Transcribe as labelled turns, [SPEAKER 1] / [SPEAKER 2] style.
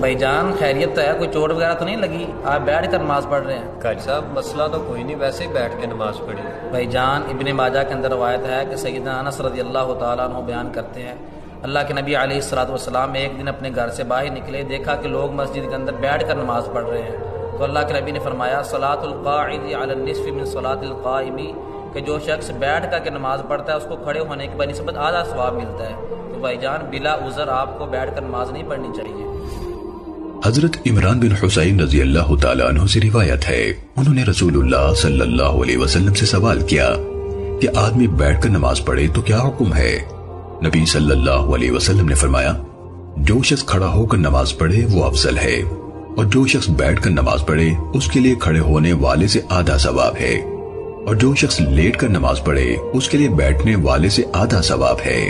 [SPEAKER 1] بھائی جان خیریت تو ہے، کوئی چوٹ وغیرہ تو نہیں لگی؟ آپ بیٹھ کر نماز پڑھ رہے ہیں؟
[SPEAKER 2] قاری صاحب مسئلہ تو کوئی نہیں، ویسے ہی بیٹھ کے نماز پڑھی۔
[SPEAKER 1] بھائی جان ابن ماجہ کے اندر روایت ہے کہ سیدنا انس رضی اللہ تعالیٰ عنہ بیان کرتے ہیں اللہ کے نبی علیہ الصلوۃ والسلام ایک دن اپنے گھر سے باہر نکلے، دیکھا کہ لوگ مسجد کے اندر بیٹھ کر نماز پڑھ رہے ہیں، تو اللہ کے نبی نے فرمایا صلاۃ القاعد علی النصف من صلاۃ القائم، کہ جو شخص بیٹھ کر کے نماز پڑھتا ہے اس کو کھڑے ہونے کی بنسبت آدھا ثواب ملتا ہے۔ تو بھائی جان بلا عذر آپ کو بیٹھ کر نماز نہیں پڑھنی چاہیے۔
[SPEAKER 3] حضرت عمران بن حسین رضی اللہ تعالیٰ عنہ سے روایت ہے، انہوں نے رسول اللہ صلی اللہ علیہ وسلم سے سوال کیا کہ آدمی بیٹھ کر نماز پڑھے تو کیا حکم ہے؟ نبی صلی اللہ علیہ وسلم نے فرمایا جو شخص کھڑا ہو کر نماز پڑھے وہ افضل ہے، اور جو شخص بیٹھ کر نماز پڑھے اس کے لیے کھڑے ہونے والے سے آدھا ثواب ہے، اور جو شخص لیٹ کر نماز پڑھے اس کے لیے بیٹھنے والے سے آدھا ثواب ہے۔